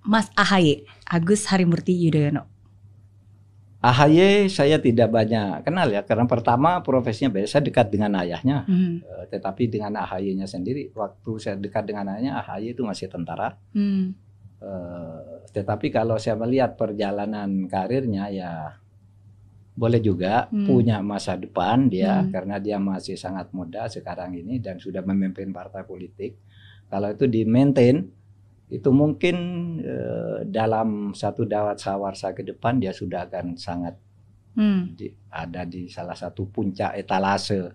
Mas AHY, Agus Harimurti Yudhoyono. AHY saya tidak banyak kenal ya, karena pertama profesinya beda. Saya dekat dengan ayahnya, tetapi dengan AHY-nya sendiri, waktu saya dekat dengan ayahnya, AHY itu masih tentara. Tetapi kalau saya melihat perjalanan karirnya, ya boleh juga punya masa depan dia, karena dia masih sangat muda sekarang ini dan sudah memimpin partai politik. Kalau itu di-maintain, itu mungkin dalam satu dawat sawarsa ke depan dia sudah akan sangat ada di salah satu puncak etalase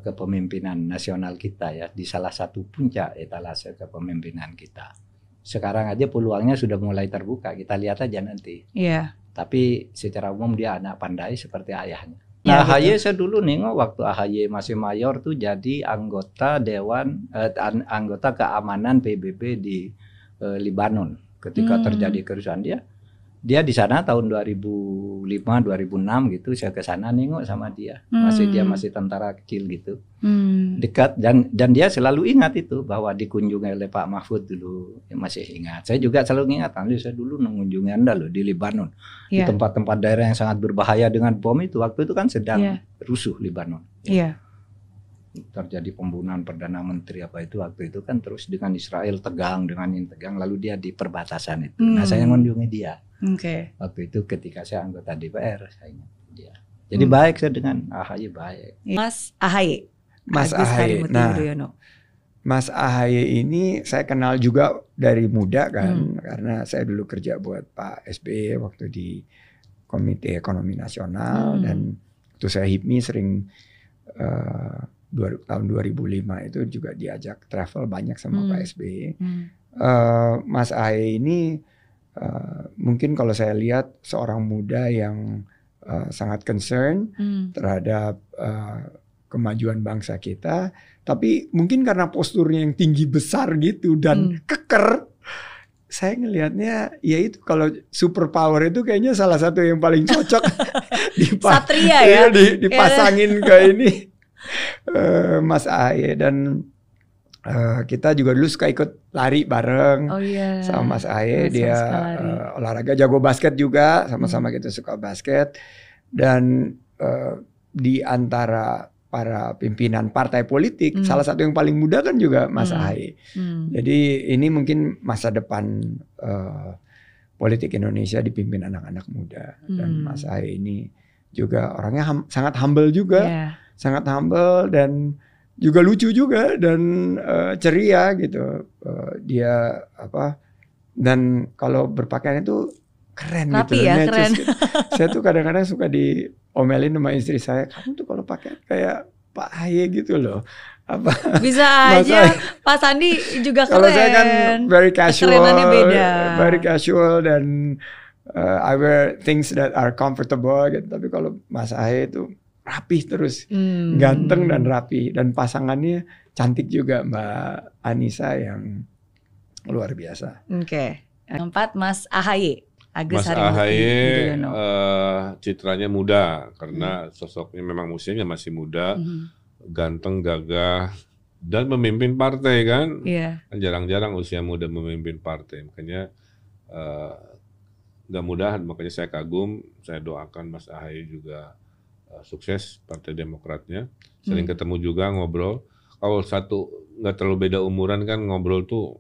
kepemimpinan nasional kita ya, di salah satu puncak etalase kepemimpinan kita. Sekarang aja peluangnya sudah mulai terbuka, kita lihat aja nanti. Tapi secara umum dia anak pandai seperti ayahnya. Nah, AHY saya dulu nengok waktu AHY masih mayor tuh jadi anggota dewan anggota keamanan PBB di Lebanon ketika terjadi kerusuhan. Dia di sana tahun 2005-2006 gitu, saya ke sana nengok sama dia. Dia masih tentara kecil gitu. Dekat dan dia selalu ingat itu bahwa dikunjungi oleh Pak Mahfud dulu. Masih ingat. Saya juga selalu ingat, saya dulu mengunjungi Anda loh di Lebanon. Di tempat-tempat daerah yang sangat berbahaya dengan bom itu. Waktu itu kan sedang rusuh Lebanon. Terjadi pembunuhan Perdana Menteri apa itu waktu itu kan, terus dengan Israel tegang, lalu dia di perbatasan itu. Nah, saya mengunjungi dia. Waktu itu ketika saya anggota DPR, saya ingat dia. Jadi baik saya dengan AHY, baik. Mas AHY, Mas Agus AHY. Harimurti Yudhoyono. Mas AHY ini saya kenal juga dari muda kan, karena saya dulu kerja buat Pak SBY waktu di Komite Ekonomi Nasional, dan waktu saya HIPMI sering tahun 2005 itu juga diajak travel banyak sama Pak SBY. Mas AHY ini mungkin kalau saya lihat seorang muda yang sangat concern terhadap kemajuan bangsa kita, tapi mungkin karena posturnya yang tinggi besar gitu dan keker, saya ngelihatnya ya itu kalau superpower itu kayaknya salah satu yang paling cocok Satria ya, dipasangin ke ini Mas AHY. Dan kita juga dulu suka ikut lari bareng sama Mas AHY. Dia olahraga, jago basket juga, sama-sama kita suka basket. Dan di antara para pimpinan partai politik, salah satu yang paling muda kan juga Mas AHY. Jadi ini mungkin masa depan politik Indonesia dipimpin anak-anak muda. Dan Mas AHY ini juga orangnya sangat humble juga, sangat humble dan juga lucu juga dan ceria gitu. Dia dan kalau berpakaian itu keren. Rapi gitu. Ya, keren. Saya tuh kadang-kadang suka diomelin sama istri saya, kamu tuh kalau pakai kayak Pak AHY gitu loh. Bisa aja Pak Sandi juga keren. Kalau saya kan very casual, beda. very casual dan I wear things that are comfortable gitu. Tapi kalau Mas AHY itu rapih terus, ganteng dan rapi, dan pasangannya cantik juga, Mbak Anissa yang luar biasa. Keempat, Mas AHY, Agus Mas Harimurti Yudhoyono. Citranya muda karena sosoknya memang usianya masih muda, ganteng, gagah, dan memimpin partai kan. Kan jarang-jarang usia muda memimpin partai, makanya gak mudah, makanya saya kagum, saya doakan Mas AHY juga sukses Partai Demokratnya. Sering ketemu juga, ngobrol. Kalau satu nggak terlalu beda umuran kan, ngobrol tuh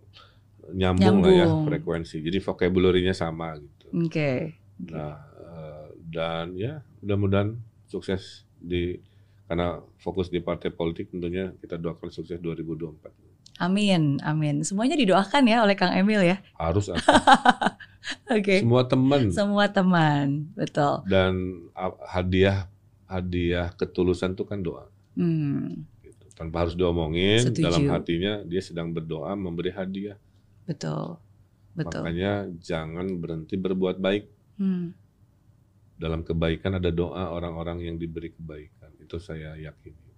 nyambung lah ya frekuensi. Jadi vocabulary-nya sama gitu. Nah, dan ya mudah-mudahan sukses karena fokus di partai politik, tentunya kita doakan sukses 2024. Amin, amin. Semuanya didoakan ya oleh Kang Emil ya. Harus. Semua teman, betul. Dan hadiah ketulusan itu kan doa. Gitu. Tanpa harus diomongin. Setuju. Dalam hatinya dia sedang berdoa memberi hadiah. Betul. Makanya jangan berhenti berbuat baik. Dalam kebaikan ada doa orang-orang yang diberi kebaikan. Itu saya yakini.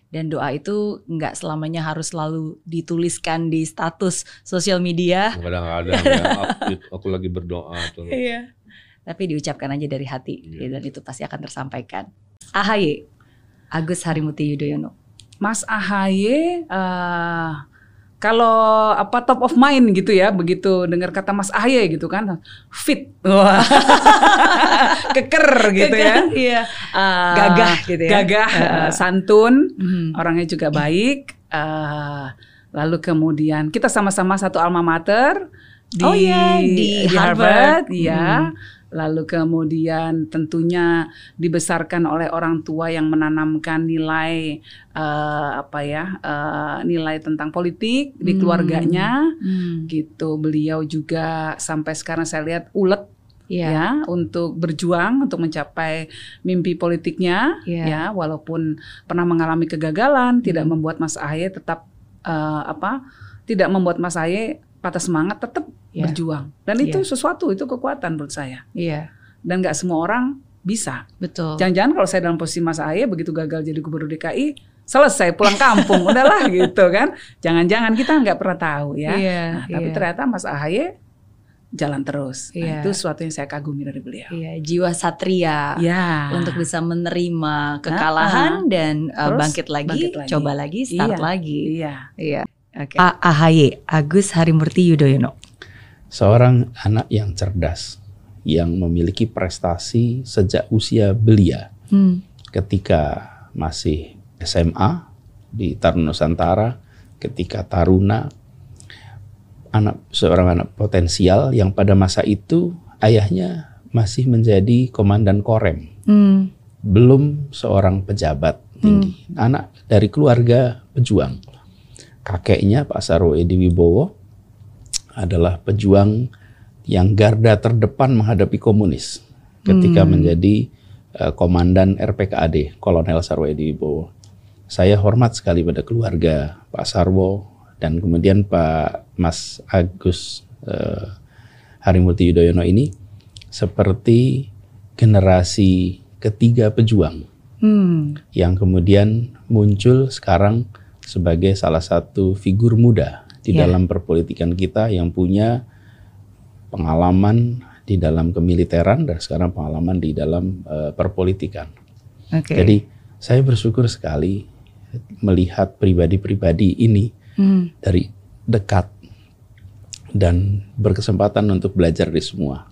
Dan doa itu nggak selamanya harus selalu dituliskan di status sosial media. Kadang-kadang ya, aku lagi berdoa. Tapi diucapkan aja dari hati, dan itu pasti akan tersampaikan. AHY, Agus Harimurti Yudhoyono. Mas AHY kalau top of mind gitu ya, begitu dengar kata Mas Ahaye gitu kan, fit, wah, keker gitu ya, iya. Gagah gitu ya, gagah, santun, orangnya juga baik. Lalu kemudian kita sama-sama satu alma mater di Harvard, ya. Lalu kemudian tentunya dibesarkan oleh orang tua yang menanamkan nilai nilai tentang politik di keluarganya, gitu. Beliau juga sampai sekarang saya lihat ulet ya untuk berjuang untuk mencapai mimpi politiknya, ya walaupun pernah mengalami kegagalan, tidak membuat Mas Ahaye tetap tidak membuat Mas Ahaye patah semangat, tetap berjuang. Dan itu sesuatu, itu kekuatan menurut saya. Dan nggak semua orang bisa. Betul. Jangan-jangan kalau saya dalam posisi Mas Ahaye begitu gagal jadi gubernur DKI, selesai pulang kampung, udahlah gitu kan. Jangan-jangan, kita nggak pernah tahu ya. Tapi ternyata Mas Ahaye jalan terus. Nah, itu sesuatu yang saya kagumi dari beliau. Jiwa satria untuk bisa menerima kekalahan dan bangkit lagi, coba lagi, start lagi. Okay. Ahaye, Agus Harimurti Yudhoyono. Seorang anak yang cerdas, yang memiliki prestasi sejak usia belia. Ketika masih SMA di Taruna Nusantara, ketika taruna, seorang anak potensial yang pada masa itu ayahnya masih menjadi komandan Korem. Belum seorang pejabat tinggi. Anak dari keluarga pejuang. Kakeknya Pak Sarwo Edi Wibowo adalah pejuang yang garda terdepan menghadapi komunis ketika menjadi komandan RPKAD, Kolonel Sarwo Edi Wibowo. Saya hormat sekali pada keluarga Pak Sarwo dan kemudian Pak Mas Agus Harimurti Yudhoyono ini seperti generasi ketiga pejuang yang kemudian muncul sekarang sebagai salah satu figur muda di dalam perpolitikan kita yang punya pengalaman di dalam kemiliteran dan sekarang pengalaman di dalam perpolitikan. Jadi saya bersyukur sekali melihat pribadi-pribadi ini dari dekat dan berkesempatan untuk belajar dari semua.